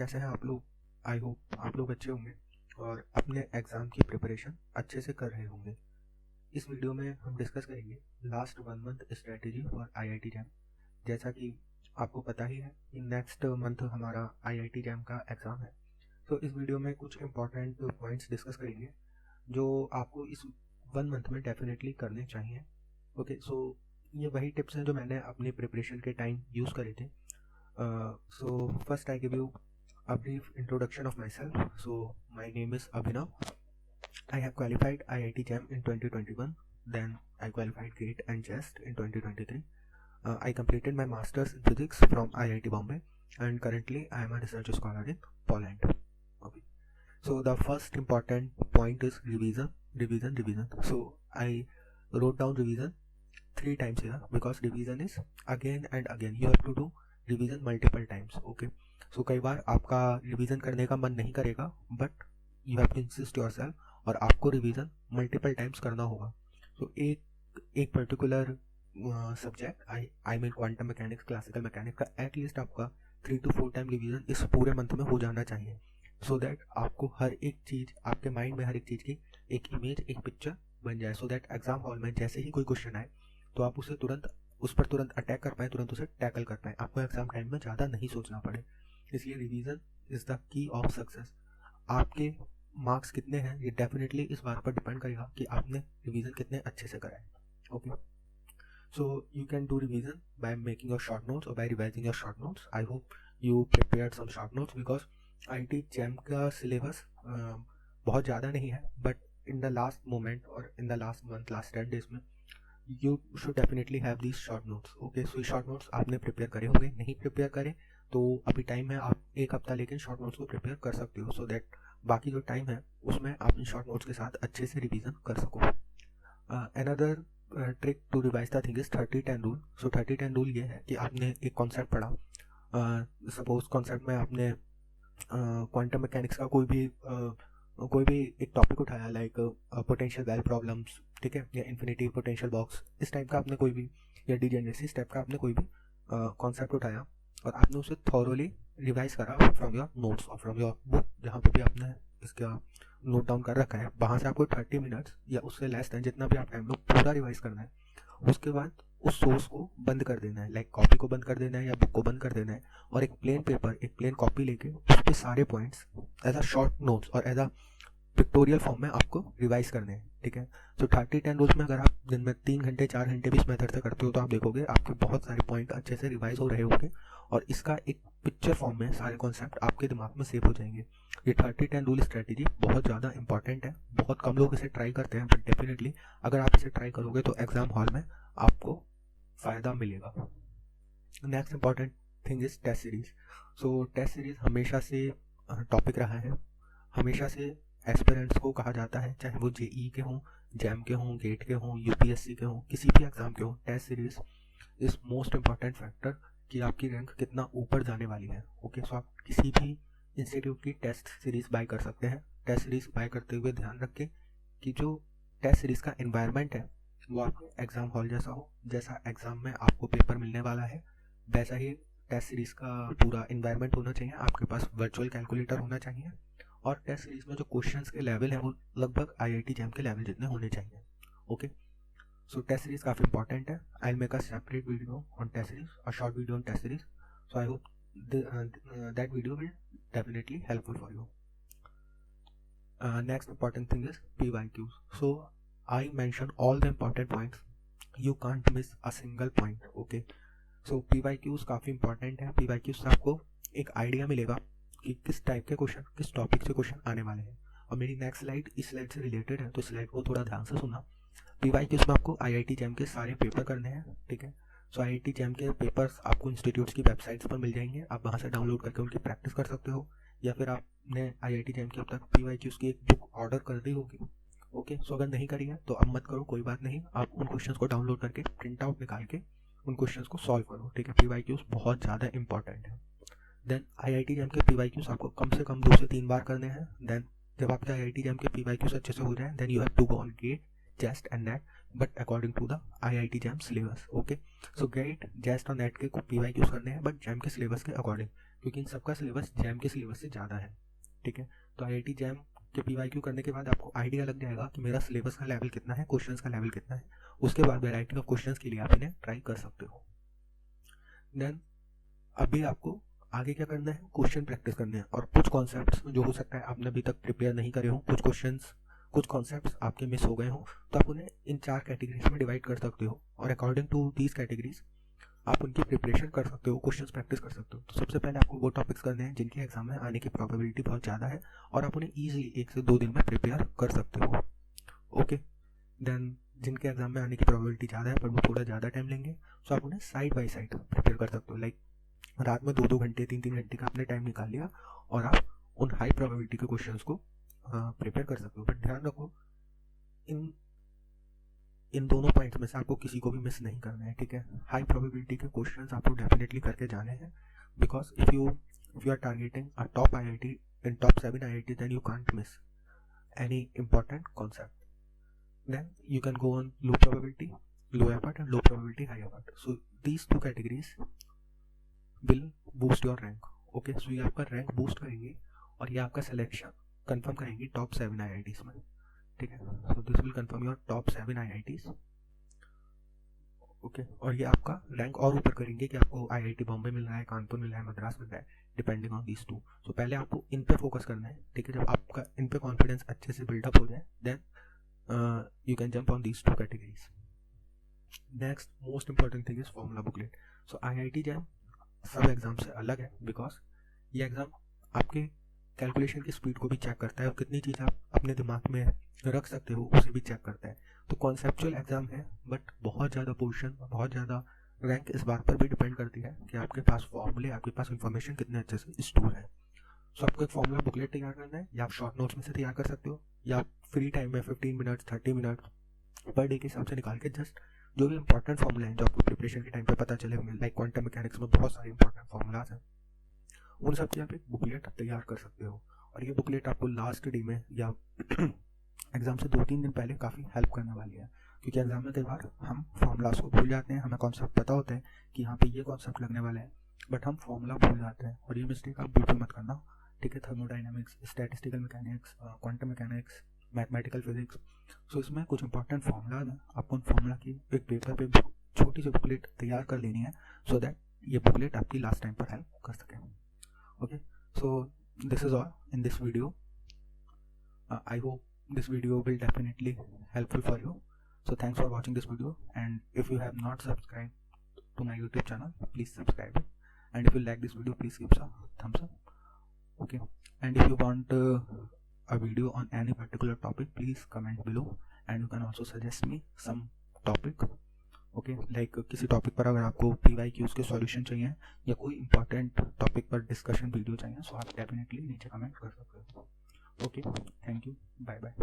कैसे हैं आप लोग। आई होप आप लोग अच्छे होंगे और अपने एग्ज़ाम की प्रिपरेशन अच्छे से कर रहे होंगे। इस वीडियो में हम डिस्कस करेंगे last 1 month strategy for IIT jam. जैसा कि आपको पता ही है कि नेक्स्ट मंथ हमारा आईआईटी जैम का एग्ज़ाम है। तो इस वीडियो में कुछ इंपॉर्टेंट पॉइंट्स डिस्कस करेंगे जो आपको इस 1 मंथ में डेफिनेटली करने चाहिए। ओके, सो ये वही टिप्स हैं जो मैंने अपनी प्रिपरेशन के टाइम यूज़ करे थे। So first I give you a brief introduction of myself. So my name is Abhinav. I have qualified IIT JAM in 2021. Then I qualified GATE and JEST in 2023. I completed my masters in physics from IIT Bombay, and currently I am a research scholar in Poland. Okay. So the first important point is revision. So I wrote down revision 3 times here because revision is again and again. You have to do revision multiple times. Okay, so कई बार आपका revision करने का मन नहीं करेगा but you have to insist yourself और आपको रिवीजन मल्टीपल टाइम्स करना होगा। सो एक particular subject I mean quantum mechanics, classical mechanics का एटलीस्ट आपका 3 to 4 टाइम रिवीजन इस पूरे मंथ में हो जाना चाहिए, सो दैट आपको हर एक चीज़ आपके माइंड में हर एक चीज़ की एक इमेज, एक पिक्चर बन जाए, सो दैट एग्जाम हॉल में जैसे ही कोई क्वेश्चन आए तो आप उस पर तुरंत अटैक कर पाए, तुरंत उसे टैकल कर पाए, आपको एग्जाम टाइम में ज़्यादा नहीं सोचना पड़े। इसलिए revision is the key of success. आपके मार्क्स कितने हैं ये डेफिनेटली इस बात पर डिपेंड करेगा कि आपने रिवीजन कितने अच्छे से करा है। Okay, so you can do revision by making your short notes और by revising your short notes. I hope you prepared some short notes because IIT JAM का सिलेबस बहुत ज़्यादा नहीं है, but in the last moment और in the last month, last 10 days में you should definitely have these short notes. Okay, so ये short notes आपने prepare करे होंगे, नहीं प्रिपेयर करें तो अभी टाइम है, आप 1 हफ्ता लेकिन शॉर्ट नोट्स को प्रिपेयर कर सकते हो, सो दैट बाकी जो टाइम है उसमें आप इन शॉर्ट नोट्स के साथ अच्छे से रिवीजन कर सको। Another trick to revise the thing is 30-10 rule. So 30-10 rule ये है कि आपने एक कॉन्सेप्ट पढ़ा, सपोज कॉन्सेप्ट में आपने क्वांटम मैकेनिक्स का कोई भी एक टॉपिक उठाया, लाइक पोटेंशियल वेल प्रॉब्लम्स, ठीक है, या इन्फिनिटी पोटेंशियल बॉक्स, इस टाइप का आपने कोई भी, या डिजेनरेसी इस टाइप का आपने कोई भी कॉन्सेप्ट उठाया और आपने उसे थॉरोली रिवाइज करा फ्रॉम योर नोट्स और फ्रॉम योर बुक, जहाँ पे भी आपने इसका नोट डाउन कर रखा है, वहाँ से आपको 30 मिनट्स या उससे लेस टाइम, जितना भी आप टाइम लो, पूरा रिवाइज करना है। उसके बाद उस सोर्स को बंद कर देना है, लाइक कॉपी को बंद कर देना है या बुक को बंद कर देना है, और एक प्लेन पेपर, एक प्लेन कॉपी लेके उस पर सारे points as a short notes और एज अ पिक्टोरियल फॉर्म में आपको रिवाइज करने हैं, ठीक है। तो 30-10 रूल्स में अगर आप दिन में 3 घंटे 4 घंटे भी इस मेथड से करते हो तो आप देखोगे आपके बहुत सारे पॉइंट अच्छे से रिवाइज हो रहे होंगे और इसका एक पिक्चर फॉर्म में सारे कॉन्सेप्ट आपके दिमाग में सेव हो जाएंगे। ये 30-10 रूल स्ट्रेटेजी बहुत ज़्यादा इंपॉर्टेंट है, बहुत कम लोग इसे ट्राई करते हैं, बट डेफिनेटली अगर आप इसे ट्राई करोगे तो एग्जाम हॉल में आपको फ़ायदा मिलेगा। Next important thing is test series. So test series हमेशा से टॉपिक रहा है, हमेशा से एस्पिरेंट्स को कहा जाता है, चाहे वो जेई के हों, जैम के हों, गेट के हों, यूपीएससी के हों, किसी भी एग्ज़ाम के हों, test series is most important factor कि आपकी रैंक कितना ऊपर जाने वाली है। ओके, सो आप किसी भी इंस्टीट्यूट की टेस्ट सीरीज बाय कर सकते हैं। टेस्ट सीरीज बाय करते हुए ध्यान रखें कि जो टेस्ट सीरीज का एनवायरनमेंट है वो आपके एग्ज़ाम हॉल जैसा हो, जैसा एग्ज़ाम में आपको पेपर मिलने वाला है वैसा ही टेस्ट सीरीज का पूरा एनवायरनमेंट होना चाहिए। आपके पास वर्चुअल कैलकुलेटर होना चाहिए और टेस्ट सीरीज में जो क्वेश्चंस के लेवल हैं वो लगभग आईआईटी जैम के लेवल जितने होने चाहिए। ओके, सो टेस्ट सीरीज काफ़ी इंपॉर्टेंट है। I make a separate video on test series, a short video on test series, so I hope that video will definitely helpful for you. Next important thing is PYQs. So I mention all the important points, you can't miss a single point. Okay, so PYQs काफ़ी important है। PYQs से आपको एक idea मिलेगा कि किस type के question, किस टॉपिक से क्वेश्चन आने वाले हैं। और मेरी नेक्स्ट स्लाइड इस स्लाइड से रिलेटेड है, तो स्लाइड को थोड़ा ध्यान से सुनना। PYQs में आपको आईआईटी जैम के सारे पेपर करने हैं, ठीक है। सो आईआईटी जैम के पेपर्स आपको इंस्टीट्यूट्स की वेबसाइट्स पर मिल जाएंगे, आप वहाँ से डाउनलोड करके उनकी प्रैक्टिस कर सकते हो, या फिर आपने आईआईटी जैम की अब तक PYQs की एक बुक ऑर्डर कर दी होगी। ओके, सो अगर नहीं करी है तो अब मत करो, कोई बात नहीं, आप उन क्वेश्चंस को डाउनलोड करके प्रिंट आउट निकाल के उन क्वेश्चंस को सॉल्व करो, ठीक है। PYQs बहुत ज़्यादा इंपॉर्टेंट है। देन आईआईटी जैम के PYQs आपको कम से कम 2 से 3 बार करने हैं। देन जब आपके आईआईटी जैम के PYQs अच्छे से हो जाए, then you have to go on GATE, JEST and NET, but according to the IIT JAM syllabus. Okay, so GATE, JEST और नेट के PYQs करने हैं बट जैम के सिलेबस के अकॉर्डिंग। क्योंकि इन सबका सिलेबस जैम के सिलेबस से ज़्यादा है, ठीक है। तो IIT जैम के PYQ करने के बाद आपको आइडिया लग जाएगा कि मेरा सिलेबस का लेवल कितना है, क्वेश्चंस का लेवल कितना है। उसके बाद वैरायटी ऑफ क्वेश्चंस के लिए आप इन्हें ट्राई कर सकते हो। देन अभी आपको आगे क्या करना है, क्वेश्चन प्रैक्टिस करने हैं। और कुछ कॉन्सेप्ट्स जो हो सकता है आपने अभी तक प्रिपेयर नहीं करे हो, कुछ कॉन्सेप्ट्स आपके मिस हो गए हो, तो आप उन्हें इन 4 कैटेगरीज में डिवाइड कर सकते हो और अकॉर्डिंग टू दीज कैटेगरीज आप उनकी प्रिपरेशन कर सकते हो, क्वेश्चंस प्रैक्टिस कर सकते हो। तो सबसे पहले आपको वो टॉपिक्स करने हैं जिनके एग्जाम में आने की प्रोबेबिलिटी बहुत ज़्यादा है और आप उन्हें ईजिली 1 से 2 दिन में प्रिपेयर कर सकते हो। ओके, देन जिनके एग्जाम में आने की प्रोबेबिलिटी ज़्यादा है पर वो थोड़ा ज़्यादा टाइम लेंगे, सो आप उन्हें साइड बाई साइड प्रिपेयर कर सकते हो। लाइक रात में 2-2 घंटे 3-3 घंटे का आपने टाइम निकाल लिया और आप उन हाई प्रोबेबिलिटी के क्वेश्चंस को प्रिपेयर कर सकते हो। बट ध्यान रखो, इन दोनों पॉइंट्स में से आपको किसी को भी मिस नहीं करना है, ठीक है। हाई प्रोबेबिलिटी के क्वेश्चंस आपको डेफिनेटली करके जाने हैं, because if you are targeting a top IIT in top 7 IIT, then you can't miss any important concept. Then you can go on low probability, low effort and low probability, high effort. So these 2 categories will boost your rank. Okay, so ये आपका rank boost करेंगे और ये आपका selection confirm करेंगे top 7 IITs में, ठीक है। So this will confirm your top 7 IITs. Okay, और ये आपका रैंक और ऊपर करेंगे कि आपको IIT बॉम्बे मिल रहा है, कानपुर मिल रहा है, मद्रास मिल रहा है, डिपेंडिंग ऑन दीज 2. सो पहले आपको इन पे फोकस करना है, ठीक है। जब आपका इन पे कॉन्फिडेंस अच्छे से बिल्डअप हो जाए, then you can jump on these 2 categories. Next most important thing is formula booklet. So IIT JAM सब एग्जाम से अलग है, बिकॉज ये एग्जाम आपके कैलकुलेशन की स्पीड को भी चेक करता है और कितनी चीज़ आप अपने दिमाग में रख सकते हो उसे भी चेक करता है। तो कॉन्सेप्चुअल एग्जाम है, बट बहुत ज़्यादा पोर्शन, बहुत ज़्यादा रैंक इस बात पर भी डिपेंड करती है कि आपके पास फॉर्मूले, आपके पास इंफॉर्मेशन कितने अच्छे से स्टोर है। सो आपको एक फॉर्मूला बुकलेट तैयार करना है, या आप शॉर्ट नोट्स में से तैयार कर सकते हो, या आप फ्री टाइम में 15 मिनट 30 मिनट पर डे के हिसाब से निकाल के जस्ट जो भी इंपॉर्टेंट फॉर्मूला है जो आपको प्रिपरेशन के टाइम पे पता चले होंगे, लाइक क्वांटम मैकेनिक्स में बहुत सारे इंपॉर्टेंट फॉर्मूलाज हैं, उन सब की आप एक बुकलेट तैयार कर सकते हो। और ये बुकलेट आपको लास्ट डे में या एग्जाम से 2-3 दिन पहले काफ़ी हेल्प करने वाली है, क्योंकि एग्जाम में कई बार हम फॉर्मूलाज को भूल जाते हैं। हमें कॉन्सेप्ट पता होता है कि यहाँ पे ये कॉन्सेप्ट लगने वाला है, बट हम फॉर्मूला भूल जाते हैं, और ये मिस्टेक आप बिल्कुल मत करना, ठीक है। Thermodynamics, statistical mechanics, quantum mechanics, mathematical physics, so इसमें कुछ इंपॉर्टेंट फार्मूलाज हैं। आपको उन फार्मूला की एक पेपर पे छोटी सी बुकलेट तैयार कर लेनी है, सो दैट ये बुकलेट आपकी लास्ट टाइम पर हेल्प कर सके। Okay, so this is all in this video. I hope this video will definitely helpful for you. So thanks for watching this video, and if you have not subscribed to my YouTube channel, please subscribe. And if you like this video, please give a thumbs up. Okay, and if you want a video on any particular topic, please comment below, and you can also suggest me some topic. Okay, like किसी topic पर अगर आपको PYQs के solution चाहिए या कोई important topic पर discussion video चाहिए, सो आप डेफिनेटली नीचे कमेंट कर सकते हो। Okay, thank you, bye bye.